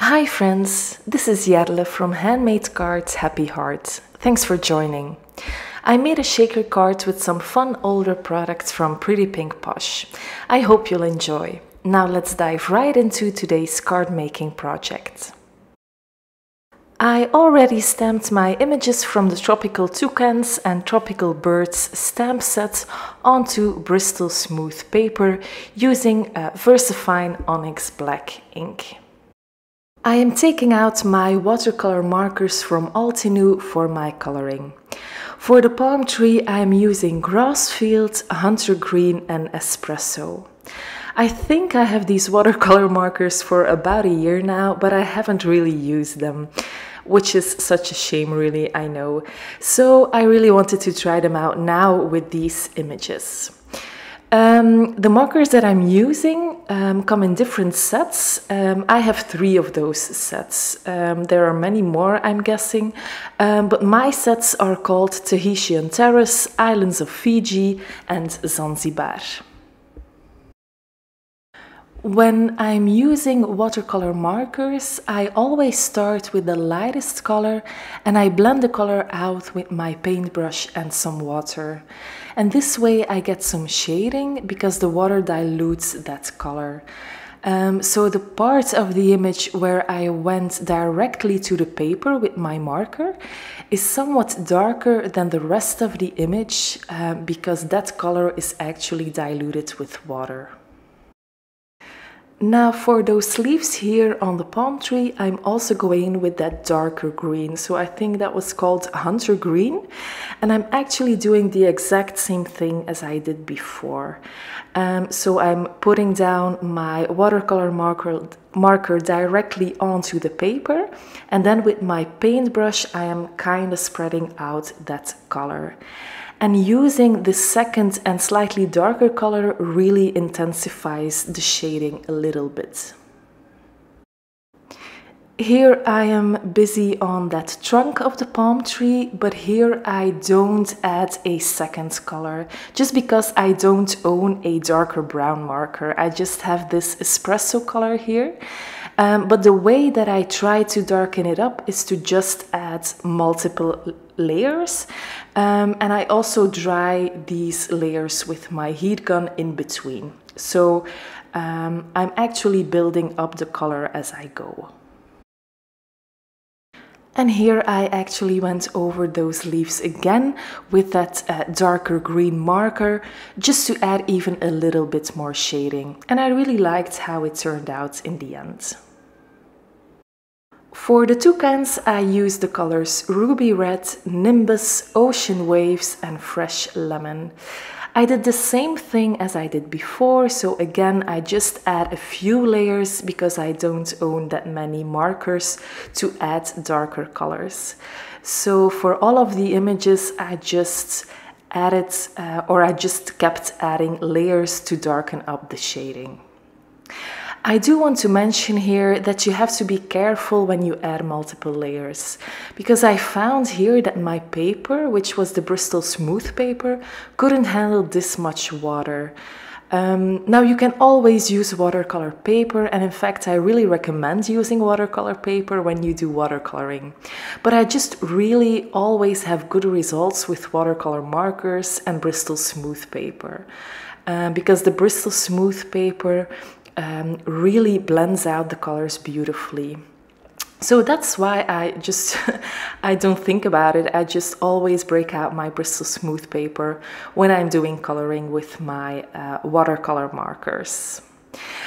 Hi friends, this is Jarle from Handmade Cards Happy Heart. Thanks for joining. I made a shaker card with some fun older products from Pretty Pink Posh. I hope you'll enjoy. Now let's dive right into today's card making project. I already stamped my images from the tropical toucans and tropical birds stamp set onto Bristol smooth paper using VersaFine Onyx Black ink. I am taking out my watercolor markers from Altenew for my coloring. For the palm tree I am using Grassfield, Hunter Green and Espresso. I think I have these watercolor markers for about a year now, but I haven't really used them, which is such a shame really, I know. So I really wanted to try them out now with these images. The markers that I'm using come in different sets. I have 3 of those sets. There are many more, I'm guessing, but my sets are called Tahitian Terrace, Islands of Fiji and Zanzibar. When I'm using watercolor markers, I always start with the lightest color and I blend the color out with my paintbrush and some water. And this way I get some shading because the water dilutes that color. So the part of the image where I went directly to the paper with my marker is somewhat darker than the rest of the image because that color is actually diluted with water. Now for those leaves here on the palm tree, I'm also going with that darker green. So I think that was called Hunter Green. And I'm actually doing the exact same thing as I did before. So I'm putting down my watercolor marker directly onto the paper. And then with my paintbrush, I am kind of spreading out that color. And using the second and slightly darker color really intensifies the shading a little bit. Here I am busy on that trunk of the palm tree, but here I don't add a second color, just because I don't own a darker brown marker. I just have this espresso color here. But the way that I try to darken it up is to just add multiple layers. And I also dry these layers with my heat gun in between. So I'm actually building up the color as I go. And here I actually went over those leaves again with that darker green marker, just to add even a little bit more shading. And I really liked how it turned out in the end. For the toucans, I used the colors Ruby Red, Nimbus, Ocean Waves and Fresh Lemon. I did the same thing as I did before, so again I just add a few layers because I don't own that many markers to add darker colors. So for all of the images I just added I just kept adding layers to darken up the shading. I do want to mention here that you have to be careful when you add multiple layers, because I found here that my paper, which was the Bristol smooth paper, couldn't handle this much water. Now you can always use watercolor paper, and in fact I really recommend using watercolor paper when you do watercoloring. But I just really always have good results with watercolor markers and Bristol smooth paper. Because the Bristol smooth paper really blends out the colors beautifully. So that's why I don't think about it. I just always break out my Bristol smooth paper when I'm doing coloring with my watercolor markers.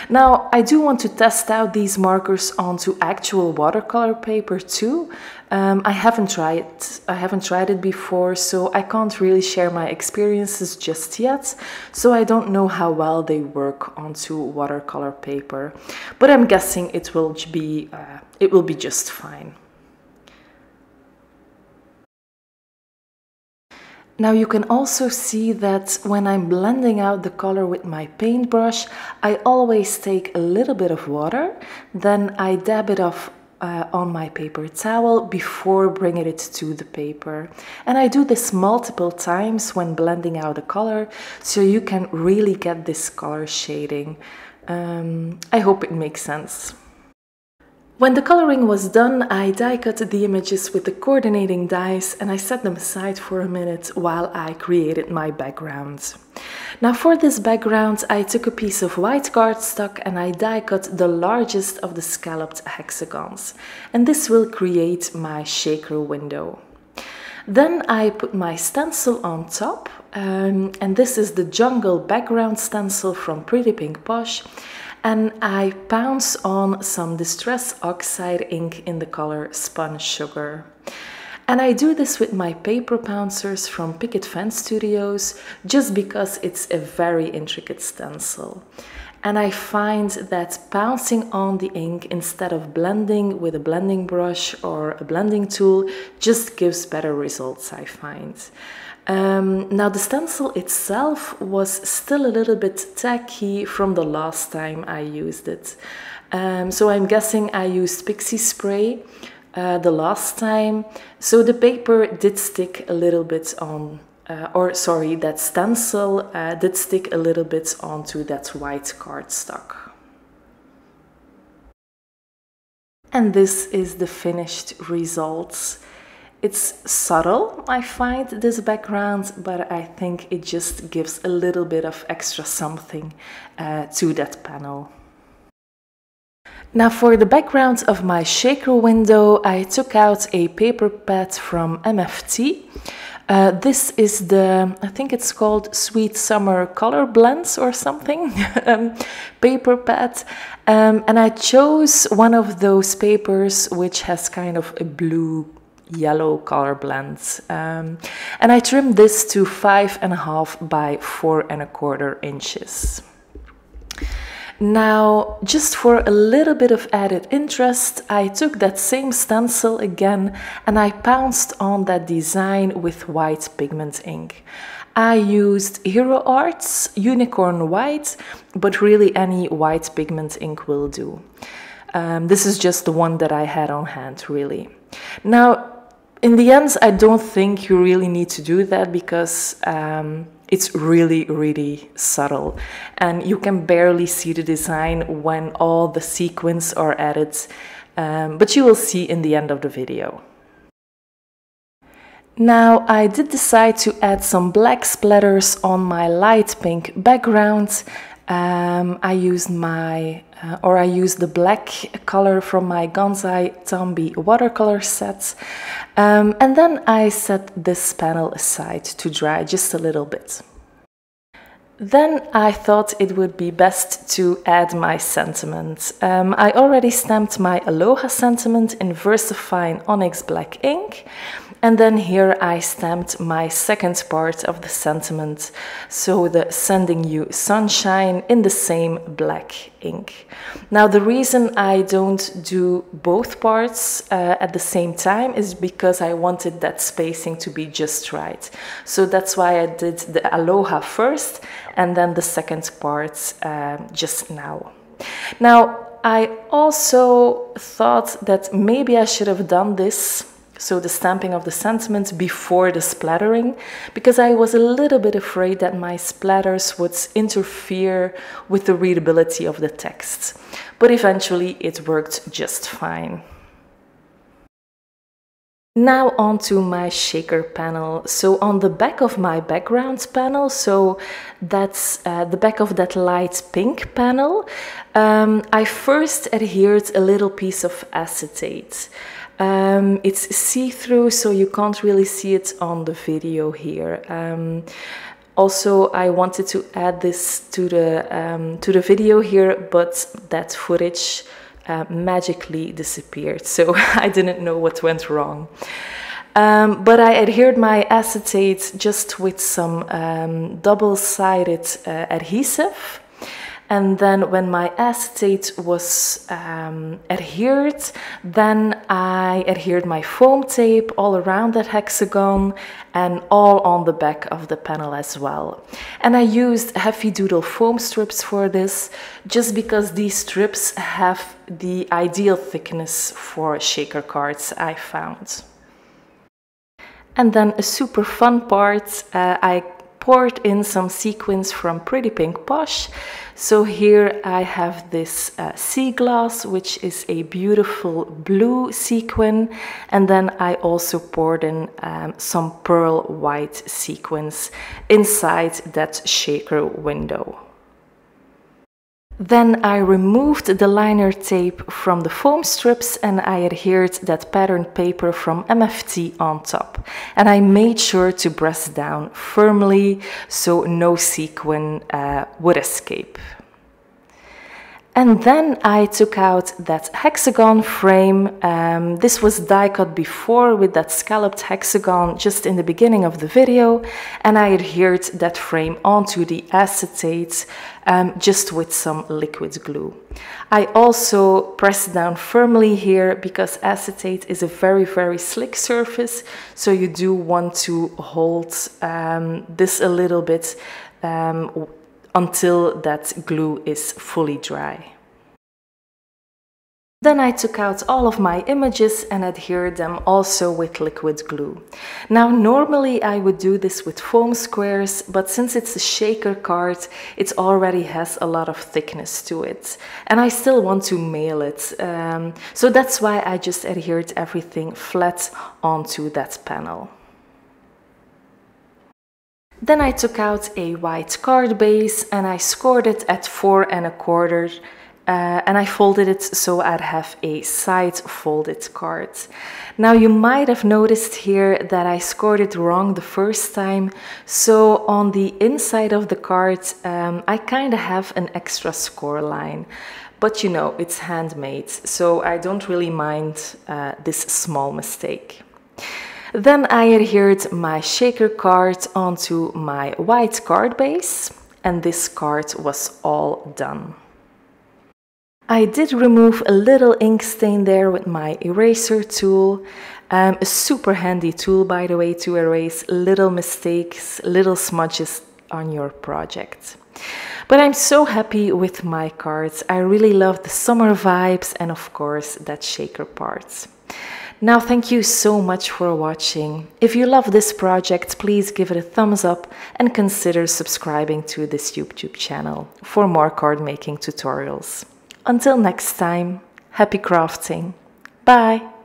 Now I do want to test out these markers onto actual watercolor paper too. I haven't tried it before, so I can't really share my experiences just yet. So I don't know how well they work onto watercolor paper, but I'm guessing it will be just fine. Now you can also see that when I'm blending out the color with my paintbrush, I always take a little bit of water, then I dab it off on my paper towel before bringing it to the paper. And I do this multiple times when blending out the color, so you can really get this color shading. I hope it makes sense. When the coloring was done, I die cut the images with the coordinating dies and I set them aside for a minute while I created my background. Now for this background, I took a piece of white cardstock and I die cut the largest of the scalloped hexagons. And this will create my shaker window. Then I put my stencil on top, and this is the jungle background stencil from Pretty Pink Posh. And I pounce on some Distress Oxide ink in the color Spun Sugar. And I do this with my paper pouncers from Picket Fence Studios, just because it's a very intricate stencil. And I find that pouncing on the ink instead of blending with a blending brush or a blending tool just gives better results, I find. Now the stencil itself was still a little bit tacky from the last time I used it. So I'm guessing I used pixie spray the last time. So the paper did stick a little bit on, that stencil did stick a little bit onto that white cardstock. And this is the finished result. It's subtle, I find, this background, but I think it just gives a little bit of extra something to that panel. Now for the background of my shaker window, I took out a paper pad from MFT. This is I think it's called Sweet Summer Color Blends or something, paper pad. And I chose one of those papers which has kind of a blue-yellow color blend. And I trimmed this to 5.5 by 4.25 inches. Now, just for a little bit of added interest, I took that same stencil again and I pounced on that design with white pigment ink. I used Hero Arts Unicorn White, but really any white pigment ink will do. This is just the one that I had on hand, really. Now, in the end, I don't think you really need to do that because it's really, really subtle and you can barely see the design when all the sequins are added, but you will see in the end of the video. Now I did decide to add some black splatters on my light pink background. I used the black color from my Gonzai Tambi watercolor set. And then I set this panel aside to dry just a little bit. Then I thought it would be best to add my sentiment. I already stamped my Aloha sentiment in VersaFine Onyx Black ink. And then here I stamped my second part of the sentiment, so the Sending You Sunshine in the same black ink. Now the reason I don't do both parts at the same time is because I wanted that spacing to be just right. So that's why I did the Aloha first and then the second part just now. Now I also thought that maybe I should have done this, so the stamping of the sentiment, before the splattering, because I was a little bit afraid that my splatters would interfere with the readability of the text. But eventually it worked just fine. Now onto my shaker panel. So on the back of my background panel, so that's the back of that light pink panel, I first adhered a little piece of acetate. It's see-through, so you can't really see it on the video here. Also, I wanted to add this to the video here, but that footage magically disappeared, so I didn't know what went wrong. But I adhered my acetate just with some double-sided adhesive. And then when my acetate was adhered, then I adhered my foam tape all around that hexagon and all on the back of the panel as well. And I used Heavy Doodle foam strips for this, just because these strips have the ideal thickness for shaker cards, I found. And then a super fun part, I poured in some sequins from Pretty Pink Posh. So here I have this sea glass, which is a beautiful blue sequin, and then I also poured in some pearl white sequins inside that shaker window. Then I removed the liner tape from the foam strips and I adhered that patterned paper from MFT on top. And I made sure to press down firmly so no sequin would escape. And then I took out that hexagon frame. This was die cut before with that scalloped hexagon just in the beginning of the video. And I adhered that frame onto the acetate just with some liquid glue. I also pressed down firmly here because acetate is a very, very slick surface. So you do want to hold this a little bit until that glue is fully dry. Then I took out all of my images and adhered them also with liquid glue. Now normally I would do this with foam squares, but since it's a shaker card, it already has a lot of thickness to it. And I still want to mail it, so that's why I just adhered everything flat onto that panel. Then I took out a white card base and I scored it at 4 1/4 and I folded it so I'd have a side folded card. Now you might have noticed here that I scored it wrong the first time, so on the inside of the card I kind of have an extra score line. But you know, it's handmade, so I don't really mind this small mistake. Then I adhered my shaker card onto my white card base, and this card was all done. I did remove a little ink stain there with my eraser tool, a super handy tool by the way to erase little mistakes, little smudges on your project. But I'm so happy with my cards. I really love the summer vibes and of course that shaker part. Now thank you so much for watching. If you love this project, please give it a thumbs up and consider subscribing to this YouTube channel for more card making tutorials. Until next time, happy crafting. Bye!